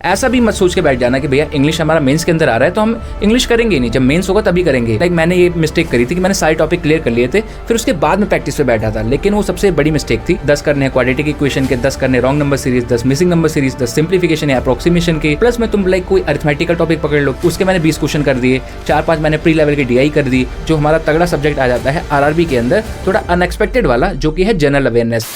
ऐसा भी मत सोच के बैठ जाना कि भैया इंग्लिश हमारा मेंस के अंदर आ रहा है तो हम इंग्लिश करेंगे ही नहीं, जब मेंस होगा तभी करेंगे। लाइक मैंने ये मिस्टेक करी थी कि मैंने सारे टॉपिक क्लियर कर लिए थे, फिर उसके बाद में प्रैक्टिस पे बैठा था, लेकिन वो सबसे बड़ी मिस्टेक थी। 10 करने हैं क्वाड्रेटिक इक्वेशन के, 10 करने wrong number series, 10 missing number series, 10 simplification या अप्रोक्सीमेशन के, प्लस में तुम लाइक कोई अरिथमेटिकल टॉपिक पकड़ लो, उसके मैंने 20 क्वेश्चन कर दिए, 4-5 मैंने प्री लेवल की DI कर दी, जो हमारा तगड़ा सब्जेक्ट आ जाता है RRB के अंदर, थोड़ा अनएक्सपेक्टेड वाला, जो कि है general awareness.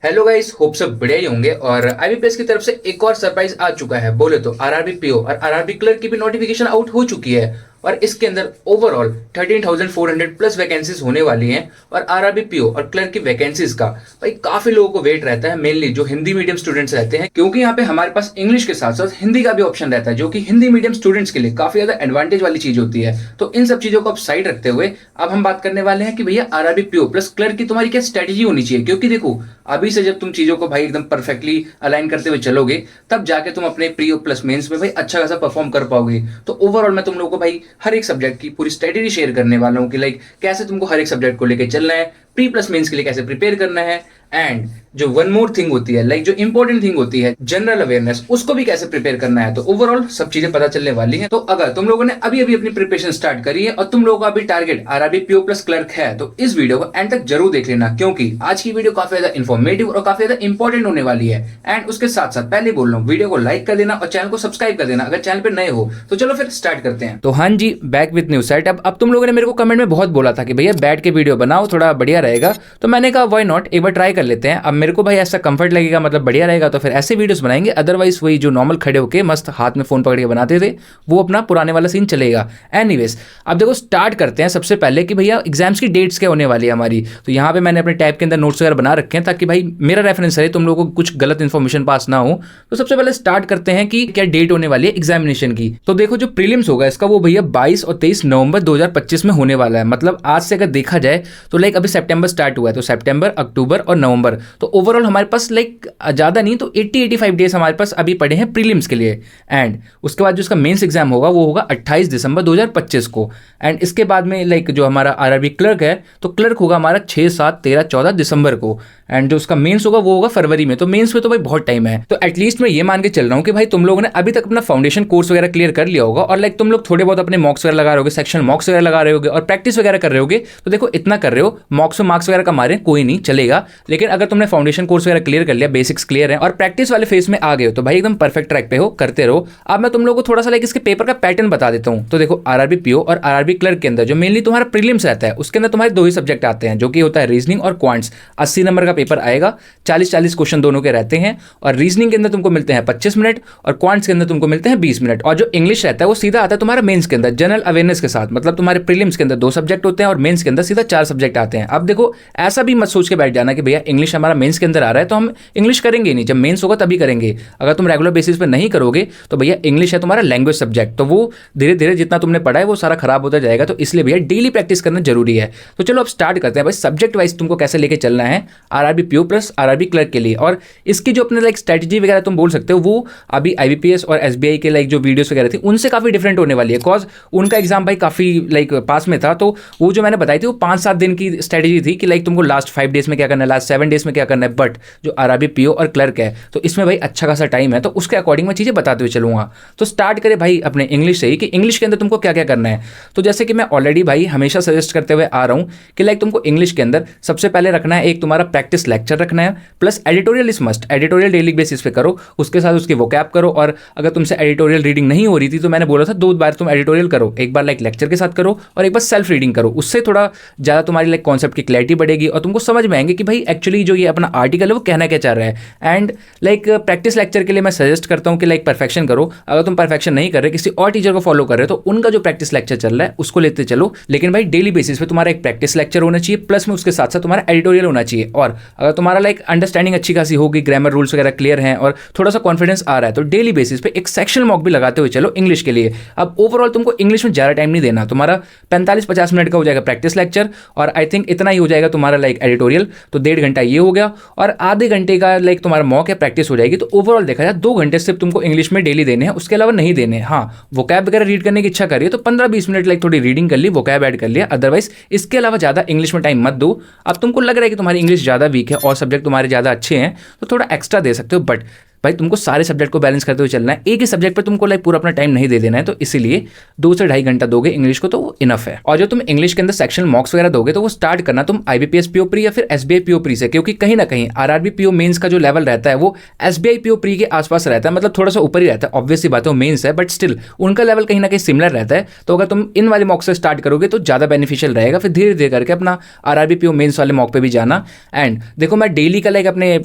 Hello guys, hope सब बढ़िया ही होंगे। और IBPS की तरफ से एक और सरप्राइज आ चुका है। बोले तो RRB PO और RRB क्लर्क की भी नोटिफिकेशन आउट हो चुकी है और इसके अंदर ओवरऑल 13,400 प्लस वैकेंसीज होने वाली हैं। और RRB PO और क्लर्क की वैकेंसीज का भाई काफी लोगों को वेट रहता है, मेनली जो हिंदी मीडियम स्टूडेंट्स रहते हैं, क्योंकि यहाँ पे हमारे पास इंग्लिश के साथ साथ हिंदी का भी ऑप्शन रहता है, जो कि हिंदी मीडियम स्टूडेंट्स के लिए काफी ज्यादा एडवांटेज वाली चीज होती है। तो इन सब चीजों को अब साइड रखते हुए अब हम बात करने वाले हैं कि भैया RRB PO प्लस क्लर्क की तुम्हारी क्या स्ट्रेटेजी होनी चाहिए। क्योंकि देखो, अभी से जब तुम चीजों को भाई एकदम परफेक्टली अलाइन करते हुए चलोगे, तब जाके तुम अपने प्री प्लस मेंस में भाई अच्छा खासा परफॉर्म कर पाओगे। तो ओवरऑल मैं तुम लोगों को भाई हर एक सब्जेक्ट की पूरी स्ट्रेटेजी शेयर करने वाला हूं कि लाइक कैसे तुमको हर एक सब्जेक्ट को लेकर चलना है, प्री प्लस मेंस के लिए कैसे प्रिपेयर करना है, एंड जो वन मोर थिंग होती है, लाइक जो इंपॉर्टेंट थिंग होती है जनरल अवेयरनेस, उसको भी कैसे प्रिपेयर करना है। तो ओवरऑल सब चीजें पता चलने वाली हैं। तो अगर तुम लोगों ने अभी अभी अपनी प्रिपरेशन स्टार्ट करी है और तुम लोगों का अभी target RRB PO plus clerk है, तो इस वीडियो को एंड तक जरूर देख लेना, क्योंकि आज की वीडियो काफी ज्यादा इंफॉर्मेटिव और काफी ज्यादा इंपॉर्टेंट होने वाली है। एंड उसके साथ साथ पहले बोल रहा हूँ, वीडियो को लाइक कर देना और चैनल को सब्सक्राइब कर देना अगर चैनल पे नए हो। तो चलो फिर स्टार्ट करते हैं। तो हाँ जी, बैक विद न्यू सेट। अब तुम लोगों ने मेरे को कमेंट में बहुत बोला था कि भैया बैठ के वीडियो बनाओ, थोड़ा बढ़िया रहेगा। तो मैंने कहा व्हाई नॉट, एक बार ट्राई कर लेते हैं। अब मेरे को भाई ऐसा कंफर्ट लगेगा, मतलब बढ़िया रहेगा, तो फिर ऐसे वीडियोस बनाएंगे। अदरवाइज वही जो नॉर्मल खड़े होके मस्त हाथ में फोन पकड़ के बनाते थे, वो अपना पुराने वाला सीन चलेगा। एनीवेज, अब देखो स्टार्ट करते हैं सबसे पहले कि भैया एग्जाम्स की डेट्स क्या होने वाली है हमारी। तो यहाँ पे मैंने अपने टैब के अंदर नोट्स वगैरह बना रखे हैं, ताकि भाई मेरा रेफरेंस रहे, तुम लोगों को कुछ गलत इन्फॉर्मेशन पास ना हो। तो सबसे पहले स्टार्ट करते हैं कि क्या डेट होने वाली है एग्जामिनेशन की। तो देखो, जो प्रीलिम्स होगा इसका, वो भैया 22 और 23 नवंबर 2025 में होने वाला है। मतलब आज से अगर देखा जाए तो लाइक अभी सितंबर स्टार्ट हुआ है, तो सितंबर, अक्टूबर और नवंबर, तो ओवरऑल हमारे पास लाइक ज़्यादा नहीं तो 80-85 डेज हमारे पास अभी पड़े हैं प्रीलिम्स के लिए। एंड उसके बाद जो इसका मेंस एग्जाम होगा वो होगा 28 दिसंबर 2025 को। एंड इसके बाद में लाइक जो हमारा RRB क्लर्क है, तो क्लर्क होगा हमारा 6, 7, 13, 14 दिसंबर को। एंड जो उसका मेंस होगा वो होगा फरवरी में। तो मेंस में तो भाई बहुत टाइम है। तो एटलीस्ट मैं ये मान के चल रहा हूँ कि भाई तुम लोगों ने अभी तक अपना फाउंडेशन कोर्स वगैरह क्लियर कर लिया होगा, और लाइक तुम लोग थोड़े बहुत अपने मॉक्स वगैरह लगा रहे होगे, सेक्शन मॉक्स वगैरह लगा रहे होगे और प्रैक्टिस वगैरह कर रहे होगे। तो देखो, इतना कर रहे हो, मॉक्स में मार्क्स वगैरह कमा रहे हैं, कोई नहीं चलेगा। लेकिन अगर तुमने फाउंडेशन कोर्स वगैरह क्लियर कर लिया, बेसिक्स क्लियर है और प्रैक्टिस वाले फेज में आ गए हो, तो भाई एकदम परफेक्ट ट्रैक पे हो, करते रहो। अब मैं तुम लोगों को थोड़ा सा लाइक इसके पेपर का पैटर्न बता देता हूँ। तो देखो, RRB PO और RRB क्लर्क के अंदर जो मेनली तुम्हारा प्रीलिम्स रहता है, उसके अंदर तुम्हारे 2 ही सब्जेक्ट आते हैं, जो कि होता है रीजनिंग और क्वांट्स। 80 नंबर का पेपर आएगा, 40-40 क्वेश्चन दोनों के रहते हैं। और रीजनिंग के अंदर तुमको मिलते हैं 25 मिनट और क्वांट्स के अंदर तुमको मिलते हैं 20 मिनट। और जो इंग्लिश रहता है वो सीधा आता है तुम्हारा मेंस के अंदर जनरल अवेयरनेस के साथ। मतलब तुम्हारे प्रीलिम्स के अंदर 2 सब्जेक्ट होते हैं और मेंस के अंदर सीधा 4 सब्जेक्ट आते हैं। अब देखो, ऐसा भी मत सोच के बैठ जाना कि भैया इंग्लिश हमारा मेंस के अंदर आ रहा है तो हम इंग्लिश करेंगे नहीं, जब मेंस होगा तभी करेंगे। अगर तुम रेगुलर बेसिस पे नहीं करोगे तो भैया इंग्लिश है तुम्हारा लैंग्वेज सब्जेक्ट, तो वो धीरे धीरे जितना तुमने पढ़ा है वो सारा खराब होता जाएगा। तो इसलिए भैया डेली प्रैक्टिस करना जरूरी है। तो चलो अब स्टार्ट करते हैं भाई, सब्जेक्ट वाइज तुमको कैसे लेके चलना है RRB PO plus RRB clerk के लिए। और इसकी जो अपने लाइक स्ट्रेटजी वगैरह तुम बोल सकते हो, वो अभी IBPS और SBI के लाइक जो वीडियोस वगैरह थी उनसे काफी डिफरेंट होने वाली है। बिकॉज उनका एग्जाम भाई काफी लाइक पास में था, तो वो जो मैंने बताई थी वो 5-7 दिन की स्ट्रेटजी थी कि लाइक तुमको लास्ट 5 डेज में क्या करना है, लास्ट 7 डेज में क्या करना है। बट जो RRB PO और क्लर्क है, तो इसमें भाई अच्छा खासा टाइम है, तो उसके अकॉर्डिंग मैं चीजें बताते हुए चलूंगा। तो स्टार्ट करें भाई अपने इंग्लिश से ही कि इंग्लिश के अंदर तुमको क्या क्या करना है। तो जैसे कि मैं ऑलरेडी भाई हमेशा सजेस्ट करते हुए आ रहा हूँ कि लाइक तुमको इंग्लिश के अंदर सबसे पहले रखना है एक तुम्हारा प्रैक्टिस लेक्चर रखना है, plus editorial is must. Editorial daily basis पे करो, उसके साथ उसकी वोकैब करो। और अगर तुमसे एडिटोरियल रीडिंग नहीं हो रही थी तो मैंने बोला था 2 बार तुम एडिटोरियल करो, एक बार लाइक लेक्चर के साथ करो और एक बार सेल्फ रीडिंग करो। उससे थोड़ा ज़्यादा तुम्हारी लाइक कॉन्सेप्ट की क्लैरिटी बढ़ेगी और तुमको समझ में आएंगे कि भाई एक्चुअली जो ये अपना आर्टिकल है वो कहना क्या चाह रहा है। एंड लाइक प्रैक्टिस लेक्चर के लिए मैं सजेस्ट करता हूँ कि लाइक परफेक्शन करो। अगर तुम परफेक्शन नहीं कर रहे, किसी और टीचर को फॉलो कर रहे हो, तो उनका जो प्रैक्टिस लेक्चर चल रहा है उसको लेते चलो। लेकिन भाई डेली बेसिस पे तुम्हारा एक प्रैक्टिस लेक्चर होना चाहिए, प्लस में उसके साथ साथ तुम्हारा एडिटोरियल होना चाहिए। और अगर तुम्हारा लाइक अंडरस्टैंडिंग अच्छी खासी होगी, ग्रामर रूल्स वगैरह क्लियर हैं और थोड़ा सा कॉन्फिडेंस आ रहा है, तो डेली बेसिस पे एक सेक्शन मॉक भी लगाते हुए चलो इंग्लिश के लिए। अब ओवरऑल तुमको इंग्लिश में ज़्यादा टाइम नहीं देना, तुम्हारा 45-50 मिनट का हो जाएगा प्रैक्टिस लेक्चर और आई थिंक इतना ही हो जाएगा तुम्हारा लाइक एडिटोरियल। तो 1.5 घंटा ये हो गया और आधे घंटे का लाइक तुम्हारा मॉक है, प्रैक्टिस हो जाएगी। तो ओवरऑल देखा जाए 2 घंटे सिर्फ तुमको इंग्लिश में डेली देने हैं, उसके अलावा नहीं देने। हाँ, वोकैब वगैरह रीड करने की इच्छा करिए तो 15-20 मिनट लाइक थोड़ी रीडिंग कर ली, वोकैब ऐड कर लिया। अदरवाइज इसके अलावा ज़्यादा इंग्लिश में टाइम मत दो। अब तुमको लग रहा है कि तुम्हारी इंग्लिश ज़्यादा वीक है और सब्जेक्ट तुम्हारे ज़्यादा अच्छे हैं तो थोड़ा एक्स्ट्रा दे सकते हो, बट भाई तुमको सारे सब्जेक्ट को बैलेंस करते हुए चलना है, एक ही सब्जेक्ट पर तुमको लाइक पूरा अपना टाइम नहीं दे देना है, तो इसीलिए 2 से 2.5 घंटा दोगे इंग्लिश को तो इनफ है। और जो तुम इंग्लिश के अंदर सेक्शनल मॉक्स वगैरह दोगे तो वो स्टार्ट करना तुम IBPS PO प्री या फिर SBI PO प्री से, क्योंकि कहीं ना कहीं RRB PO मेंस का जो लेवल रहता है वो SBI PO प्री के आसपास रहता है, मतलब थोड़ा सा ऊपर ही रहता है। ऑब्वियसली बात है वो मेंस है, बट स्टिल उनका लेवल कहीं ना कहीं सिमिलर रहता है। तो अगर तुम इन वाले मॉक से स्टार्ट करोगे तो ज़्यादा बेनिफिशियल रहेगा, फिर धीरे धीरे करके अपना RRB PO मेंस वाले मॉक पे भी जाना। एंड देखो मैं डेली का लाइक अपने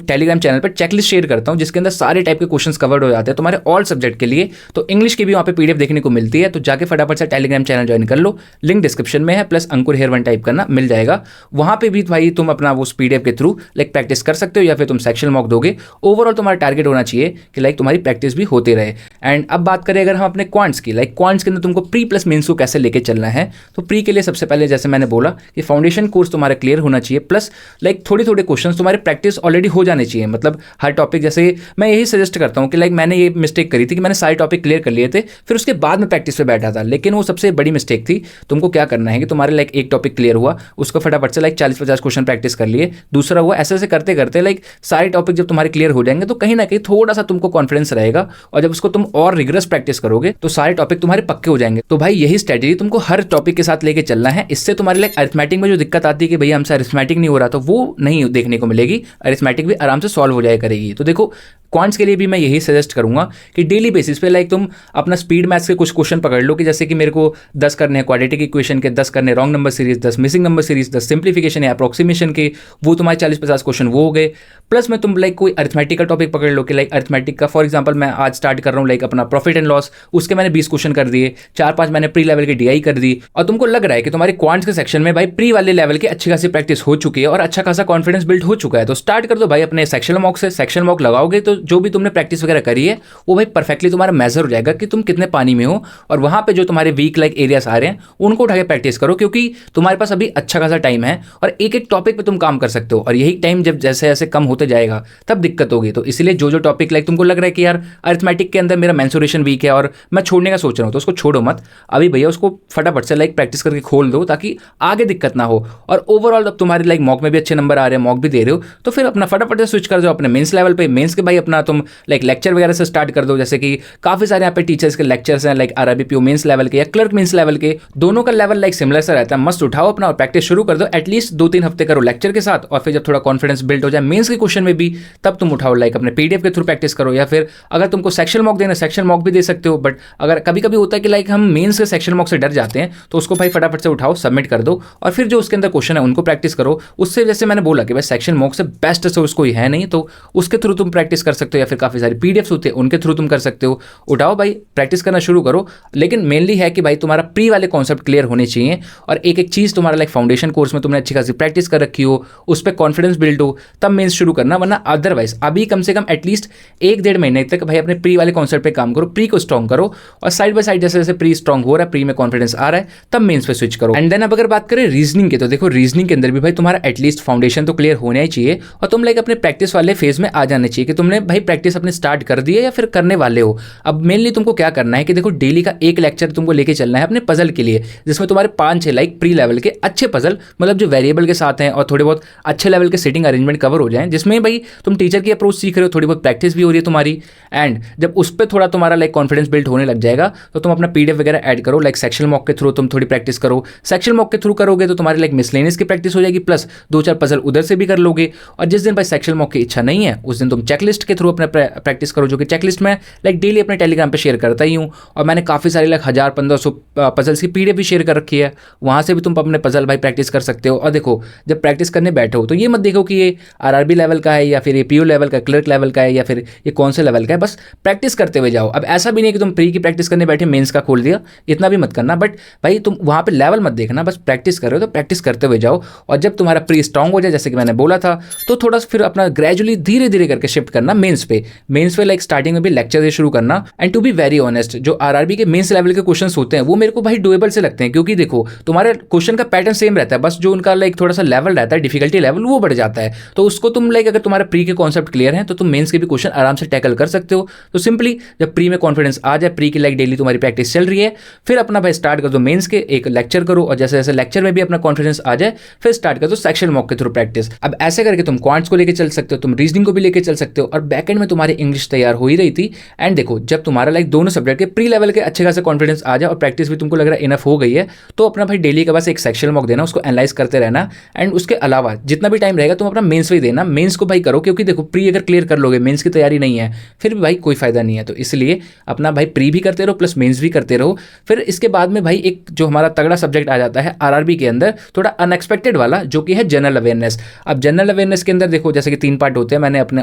टेलीग्राम चैनल पर चेकलिस्ट शेयर करता हूँ जिसके अंदर सारे टाइप के क्वेश्चंस कवर्ड हो जाते हैं तुम्हारे ऑल सब्जेक्ट के लिए। तो इंग्लिश की भी वहाँ पे PDF देखने को मिलती है, तो जाके फटाफट से टेलीग्राम चैनल ज्वाइन कर लो, लिंक डिस्क्रिप्शन में है, प्लस अंकुर हेयर 1 टाइप करना मिल जाएगा। वहाँ पे भी भाई तुम अपना वो PDF के थ्रू लाइक प्रैक्टिस कर सकते हो या फिर तुम सेक्शनल मॉक दोगे। ओवरऑल तुम्हारा टारगेट होना चाहिए कि लाइक तुम्हारी प्रैक्टिस भी होती रहे। एंड अब बात करें अगर हम अपने क्वांट्स की, लाइक क्वांट्स के अंदर तुमको प्री प्लस मेंस को कैसे लेके चलना है, तो प्री के लिए सबसे पहले जैसे मैंने बोला कि फाउंडेशन कोर्स तुम्हारा क्लियर होना चाहिए, प्लस लाइक थोड़े थोड़े क्वेश्चन तुम्हारे प्रैक्टिस ऑलरेडी हो जाने चाहिए। मतलब हर टॉपिक, जैसे मैं यही सजेस्ट करता हूँ कि लाइक मैंने ये मिस्टेक करी थी कि मैंने सारे टॉपिक क्लियर कर लिए थे, फिर उसके बाद में प्रैक्टिस पे बैठा था, लेकिन वो सबसे बड़ी मिस्टेक थी। तुमको क्या करना है कि तुम्हारे लाइक एक टॉपिक क्लियर हुआ, उसको फटाफट से लाइक 40-50 क्वेश्चन प्रैक्टिस कर लिए, दूसरा हुआ, ऐसे ऐसे करते करते लाइक सारे टॉपिक जब तुम्हारे क्लियर हो जाएंगे तो कहीं ना कहीं थोड़ा सा तुमको कॉन्फिडेंस रहेगा, और जब उसको तुम और रिगरस प्रैक्टिस करोगे तो सारे टॉपिक तुम्हारे पक्के हो जाएंगे। तो भाई यही स्ट्रेटेजी तुमको हर टॉपिक के साथ लेके चलना है। इससे तुम्हारे लाइक अरिथमेटिक में जो दिक्कत आती है कि भैया हमसे अरिथमेटिक नहीं हो रहा, तो वो नहीं देखने को मिलेगी, अरिथमेटिक भी आराम से सॉल्व हो जाया करेगी। तो देखो क्वांट्स के लिए भी मैं यही सजेस्ट करूंगा कि डेली बेसिस पे लाइक तुम अपना स्पीड मैथ्स के कुछ क्वेश्चन पकड़ लो, कि जैसे कि मेरे को 10 करने हैं क्वाड्रेटिक इक्वेशन के, 10 करने wrong number series, 10 missing number series, 10 simplification या अप्रोक्सीमेशन के, वो तुम्हारे 40-50 क्वेश्चन वो हो गए। प्लस में तुम लाइक कोई अरिथमेटिकल टॉपिक पकड़ लो कि लाइक अरिथमेटिक का फॉर एग्जाम्पल मैं आज स्टार्ट कर रहा हूँ लाइक अपना प्रॉफिट एंड लॉस, उसके मैंने 20 क्वेश्चन कर दिए, 4-5 मैंने प्री लेवल की DI कर दी, और तुमको लग रहा है कि तुम्हारे क्वांट्स के सेक्शन में भाई प्री वाले लेवल की अच्छी खासी प्रैक्टिस हो चुकी है और अच्छा खासा कॉन्फिडेंस बिल्ड हो चुका है, तो स्टार्ट कर दो भाई अपने सेक्शनल मॉक से। सेक्शनल मॉक लगाओगे तो जो भी तुमने प्रैक्टिस वगैरह करी है वो भाई परफेक्टली तुम्हारा मेजर हो जाएगा कि तुम कितने पानी में हो, और वहां पे जो तुम्हारे वीक लाइक एरियाज आ रहे हैं उनको उठा के प्रैक्टिस करो, क्योंकि तुम्हारे पास अभी अच्छा खासा टाइम है और एक एक टॉपिक पे तुम काम कर सकते हो, और यही टाइम जब जैसे जैसे कम होते जाएगा तब दिक्कत होगी। तो इसलिए जो जो टॉपिक लाइक तुमको लग रहा है कि यार अरिथमेटिक के अंदर मेरा मेंसुरेशन वीक है और मैं छोड़ने का सोच रहा हूँ, तो उसको छोड़ो मत अभी भैया, उसको फटाफट से लाइक प्रैक्टिस करके खोल दो ताकि आगे दिक्कत ना हो। और ओवरऑल अब तुम्हारे लाइक मॉक में भी अच्छे नंबर आ रहे हैं, मॉक भी दे रहे हो, तो फिर अपना फटाफट से स्विच कर दो अपने मेंस लेवल पे। मेंस के भाई अपना तुम लाइक लेक्चर वगैरह से स्टार्ट कर दो, जैसे कि काफी सारे यहाँ पे टीचर्स के लेक्चर्स हैं like RRB PO mains level के या क्लर्क मेंस लेवल के, दोनों का लेवल लाइक सिमिलर सा रहता है। मस्त उठाओ अपना और प्रैक्टिस शुरू कर दो, एटलीस्ट 2-3 हफ्ते करो लेक्चर के साथ, और फिर जब थोड़ा कॉन्फिडेंस बिल्ड हो जाए मेंस के क्वेश्चन में भी, तब तुम उठाओ लाइक अपने PDF के थ्रू प्रैक्टिस करो, या फिर अगर तुमको सेक्शनल मॉक देना सेक्शनल मॉक भी दे सकते हो। बट अगर कभी कभी होता है कि लाइक हम मेंस के सेक्शनल मॉक से डर जाते हैं, तो उसको भाई फटाफट से उठाओ, सबमिट कर दो, और फिर जो उसके अंदर क्वेश्चन है उनको प्रैक्टिस करो। उससे जैसे मैंने बोला कि भाई सेक्शन मॉक से बेस्ट सोर्स कोई है नहीं, तो उसके थ्रू तुम प्रैक्टिस कर सकते हो, या फिर काफी सारी PDFs होते हैं उनके थ्रू तुम कर सकते हो। उठाओ भाई प्रैक्टिस करना शुरू करो, लेकिन मेनली है कि भाई तुम्हारा प्री वाले कॉन्सेप्ट क्लियर होने चाहिए, और एक एक चीज तुम्हारा लाइक फाउंडेशन कोर्स में तुमने अच्छी खासी प्रैक्टिस कर रखी हो, उस पर कॉन्फिडेंस बिल्ड हो, तब मेंस शुरू करना। वरना अदरवाइज अभी कम से कम एटलीस्ट 1-1.5 महीने तक भाई अपने प्री वाले कॉन्सेप्ट पे काम करो, प्री को स्ट्रॉन्ग करो, और साइड बाय साइड जैसे जैसे प्री स्ट्रॉन्ग हो रहा है, प्री में कॉन्फिडेंस आ रहा है, तब मेंस पे स्विच करो। एंड देन अब अगर बात करें रीजनिंग के, तो देखो रीजनिंग के अंदर भी भाई तुम्हारा एटलीस्ट फाउंडेशन तो क्लियर होना ही चाहिए, और तुम लाइक अपने प्रैक्टिस वाले फेज में आ जाने चाहिए कि तुमने भाई प्रैक्टिस अपने स्टार्ट कर दी है या फिर करने वाले हो। अब मेनली तुमको क्या करना है कि देखो डेली का एक लेक्चर तुमको लेके चलना है अपने पजल के लिए, जिसमें तुम्हारे 5-6 लाइक प्री लेवल के अच्छे पजल, मतलब जो वेरिएबल के साथ हैं और थोड़े बहुत अच्छे लेवल के सेटिंग अरेंजमेंट कवर हो जाएं, जिसमें भाई तुम टीचर की अप्रोच सीख रहे हो, थोड़ी बहुत प्रैक्टिस भी हो रही है तुम्हारी, एंड जब उस पर थोड़ा तुम्हारा लाइक कॉन्फिडेंस बिल्ड होने लग जाएगा तो तुम अपना PDF वगैरह ऐड करो, लाइक सेक्शनल मॉक के थ्रू तुम थोड़ी प्रैक्टिस करो। सेक्शनल मॉक के थ्रू करोगे तो तुम्हारे लाइक मिसलेनियस की प्रैक्टिस हो जाएगी, प्लस 2-4 पजल उधर से भी कर लोगे। और जिस दिन भाई सेक्शनल मॉक की इच्छा नहीं है उस दिन तुम चेकलिस्ट के थ्रू अपने प्रैक्टिस करो, जो कि चेकलिस्ट में लाइक डेली अपने टेलीग्राम पे शेयर करता ही हूँ, और मैंने काफ़ी सारी लाइक 1000-1500 पजल्स की PDF भी शेयर कर रखी है, वहाँ से भी तुम अपने पजल भाई प्रैक्टिस कर सकते हो। और देखो जब प्रैक्टिस करने बैठो तो ये मत देखो कि ये RRB लेवल का है या फिर ये PO लेवल का, क्लर्क लेवल का है, या फिर ये कौन से लेवल का है, बस प्रैक्टिस करते हुए जाओ। अब ऐसा भी नहीं कि तुम प्री की प्रैक्टिस करने बैठे मेंस का खोल दिया, इतना भी मत करना, बट भाई तुम वहाँ पे लेवल मत देखना, बस प्रैक्टिस कर रहे हो तो प्रैक्टिस करते हुए जाओ। और जब तुम्हारा प्री स्ट्रॉन्ग हो जाए, जैसे कि मैंने बोला था, तो थोड़ा सा फिर अपना ग्रेजुअली धीरे धीरे करके शिफ्ट करना मेंस पे। मेंस पे लाइक स्टार्टिंग में भी लेक्चर से शुरू करना। And to be very honest, जो RRB के मेंस लेवल के क्वेश्चन होते हैं वो मेरे को भाई डुएबल से लगते हैं, क्योंकि देखो तुम्हारे क्वेश्चन का पैटर्न सेम रहता है, बस जो उनका लाइक थोड़ा सा लेवल रहता है, डिफिकल्टी लेवल वो बढ़ जाता है। तो उसको तुम लाइक अगर तुम्हारा प्री के कॉन्सेप्ट क्लियर है तो तुम मेंस के भी क्वेश्चन आराम से टैकल कर सकते हो। तो सिंपली जब प्री में कॉन्फिडेंस आ जाए, प्री की लाइक डेली तुम्हारी प्रैक्टिस चल रही है, फिर अपना भाई स्टार्ट कर दो मेंस के, एक लेक्चर करो, और जैसे जैसे लेक्चर में भी अपना कॉन्फिडेंस आ जाए फिर स्टार्ट कर दो सेक्शन मॉक के थ्रू प्रैक्टिस। अब ऐसे करके तुम क्वांट्स को लेकर चल सकते हो, तुम रीजनिंग को भी लेकर चल सकते हो, और बैकएंड में तुम्हारी इंग्लिश तैयार हो ही रही थी। एंड देखो जब तुम्हारा लाइक दोनों सब्जेक्ट के प्री लेवल के अच्छे खासा कॉन्फिडेंस आ जाए और प्रैक्टिस भी तुमको लग रहा है इनफ हो गई है, तो अपना भाई डेली का बस एक सेक्शन मॉक देना, उसको एनालाइज करते रहना। एंड उसके अलावा जितना भी टाइम रहेगा तुम अपना मेंस भी देना, मेंस को भाई करो, क्योंकि देखो प्री अगर क्लियर कर लोगे, मेंस की तैयारी नहीं है, फिर भी भाई कोई फायदा नहीं है। तो इसलिए अपना भाई प्री भी करते रहो प्लस मेंस भी करते रहो। फिर इसके बाद में भाई एक जो हमारा तगड़ा सब्जेक्ट आ जाता है आरआरबी के अंदर, थोड़ा अनएक्सपेक्टेड वाला, जो कि है जनरल अवेयरनेस। अब जनरल अवेयरनेस के अंदर देखो जैसे कि 3 पार्ट होते हैं, मैंने अपने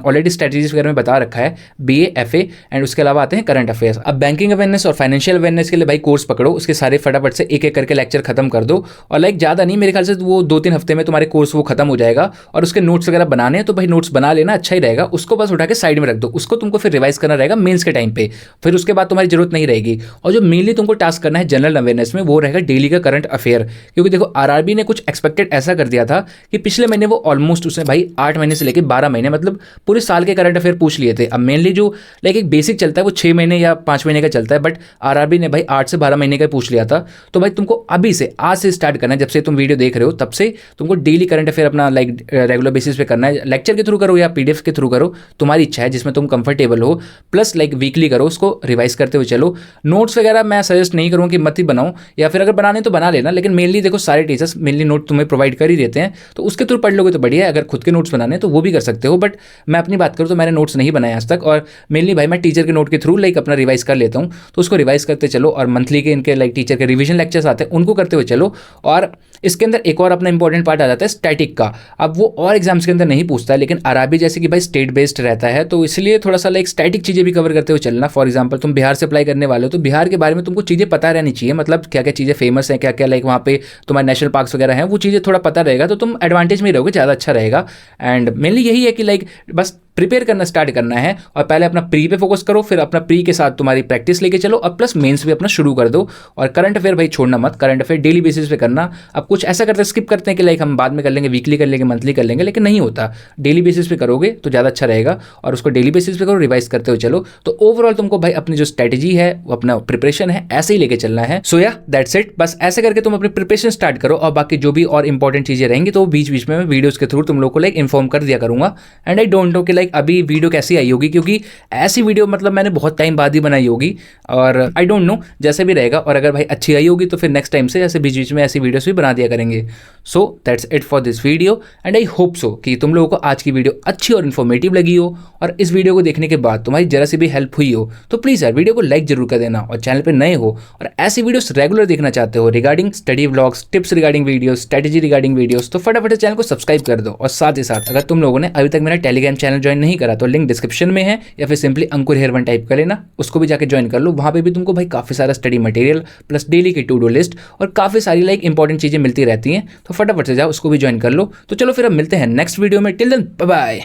ऑलरेडी स्ट्रेटजीज वगैरह में बता रखा है, बीए, एफए एंड उसके अलावा आते हैं करंट अफेयर्स। अब बैंकिंग अवेयरनेस और फाइनेंशियल अवेयरनेस के लिए भाई कोर्स पकड़ो, उसके सारे फटाफट से एक एक करके लेक्चर खत्म कर दो। और लाइक ज़्यादा नहीं, मेरे ख्याल से वो 2-3 हफ्ते में तुम्हारे कोर्स वो खत्म हो जाएगा। और उसके नोट्स वगैरह बनाने हैं तो भाई नोट्स बना लेना, अच्छा ही रहेगा। उसको बस उठा के साइड में रख दो, उसको तुमको फिर रिवाइज करना रहेगा मेंस के टाइम पे, फिर उसके बाद तुम्हारी जरूरत नहीं रहेगी। और जो मेनली तुमको टास्क करना है जनरल अवेयरनेस में, वो रहेगा डेली का करंट अफेयर। क्योंकि देखो आरआरबी ने कुछ एक्सपेक्टेड ऐसा कर दिया था कि पिछले महीने वो ऑलमोस्ट उसने भाई 8 महीने से लेकर 12 महीने, मतलब पूरे साल के करंट अफेयर पूछ लिए थे। अब मेनली जो लाइक एक बेसिक चलता है वो 6 महीने या 5 महीने का चलता है, बट आरआरबी ने भाई 8 से 12 महीने का पूछ लिया था। तो भाई तुमको अभी से, आज से स्टार्ट करना है, जब से तुम वीडियो देख रहे हो तब से तुमको डेली करंट अफेयर अपना लाइक रेगुलर बेसिस पे करना है। लेक्चर के थ्रू करो या पीडीएफ के थ्रू करो, तुम्हारी इच्छा है, जिसमें तुम कंफर्टेबल हो। प्लस लाइक वीकली करो, उसको रिवाइज करते हुए चलो। नोट्स वगैरह मैं सजेस्ट नहीं करूँ कि मत ही बनाओ, या फिर अगर बनाने तो बना लेना, लेकिन मेनली देखो सारे टीचर्स मेनली नोट तुम्हें प्रोवाइड कर ही देते हैं, तो उसके थ्रू पढ़ लोगे तो बढ़िया है। अगर खुद के नोट्स बनाने तो वो भी कर सकते हो, बट मैं अपनी बात करूँ तो मैंने नोट्स नहीं बनाए आज तक। और मेनली भाई मैं टीचर के नोट के थ्रू लाइक अपना रिवाइज कर लेता हूँ, तो उसको रिवाइज करते चलो। और मंथली के इनके लाइक टीचर के रिवीजन लेक्चर्स आते हैं, उनको करते हुए चलो। और इसके अंदर एक और अपना इंपॉर्टेंट पार्ट आ जाता है स्टैटिक का। अब वो और एग्जाम्स के अंदर नहीं पूछता है, लेकिन आरआरबी जैसे कि भाई स्टेट बेस्ड रहता है, तो इसलिए थोड़ा सा लाइक स्टैटिक चीज़ें भी कवर करते हुए चलना। फॉर एग्जाम्पल तुम बिहार से अप्लाई करने वाले हो, तो बिहार के बारे में तुमको चीज़ें पता रहनी चाहिए, मतलब क्या क्या चीज़ें फेमस हैं, क्या क्या लाइक वहाँ पे तुम्हारे नेशनल पार्क्स वगैरह हैं, वो चीज़ें थोड़ा पता रहेगा, तो तुम एडवांटेज में रहोगे, ज़्यादा अच्छा रहेगा। एंड मेनली यही है कि लाइक बस प्रिपेयर करना स्टार्ट करना है, और पहले अपना प्री पे फोकस करो, फिर अपना प्री के साथ तुम्हारी प्रैक्टिस लेके चलो, और प्लस मेंस भी अपना शुरू कर दो। और करंट अफेयर भाई छोड़ना मत, करंट अफेयर डेली बेसिस पे करना। अब कुछ ऐसा करते स्किप करते हैं कि लाइक हम बाद में कर लेंगे, वीकली कर लेंगे, मंथली कर लेंगे, लेकिन नहीं होता। डेली बेसिस पे करोगे तो ज़्यादा अच्छा रहेगा, और उसको डेली बेसिस पे करो, रिवाइज करते हुए चलो। तो ओवरऑल तुमको भाई अपनी जो स्ट्रेटेजी है, वो अपना प्रिपरेशन है, ऐसे ही लेके चलना है। सो या दैट्स इट, बस ऐसे करके तुम अपनी प्रिपरेशन स्टार्ट करो, और बाकी जो भी और इंपॉर्टेंट चीज़ें रहेंगी तो बीच बीच में मैं वीडियोज़ के थ्रू तुम लोग को लाइक इन्फॉर्म कर दिया करूँगा। एंड आई डोंट नो कि लाइक अभी वीडियो कैसी आई होगी, क्योंकि ऐसी वीडियो मतलब मैंने बहुत टाइम बाद ही बनाई होगी, और आई डोंट नो जैसे भी रहेगा। और अगर भाई अच्छी आई होगी तो फिर नेक्स्ट टाइम से ऐसे बीच बीच में ऐसी वीडियोस भी बना दिया करेंगे। So that's it for this video, and I hope so कि तुम लोगों को आज की वीडियो अच्छी और इन्फॉर्मेटिव लगी हो, और इस वीडियो को देखने के बाद तुम्हारी जरा सी भी हेल्प हुई हो तो प्लीज़ यार वीडियो को लाइक जरूर कर देना। और चैनल पर नए हो और ऐसी वीडियोस रेगुलर देखना चाहते हो regarding study vlogs, tips regarding videos, strategy regarding videos, तो फटाफट चैनल को सब्सक्राइब कर दो। और साथ ही साथ अगर तुम लोगों ने अभी तक मेरा टेलीग्राम चैनल ज्वाइन नहीं करा तो लिंक डिस्क्रिप्शन में है, या फिर सिंपली अंकुर हेयर टाइप कर लेना, उसको भी जाके ज्वाइन कर लो। वहाँ पे भी तुमको भाई काफ़ी सारा स्टडी मटेरियल प्लस डेली की टू डू लिस्ट और काफ़ी सारी लाइक इंपॉर्टेंट चीज़ें मिलती रहती हैं, तो फटाफट से जाओ उसको भी ज्वाइन कर लो। तो चलो फिर अब मिलते हैं नेक्स्ट वीडियो में, टिल देन बाय बाय।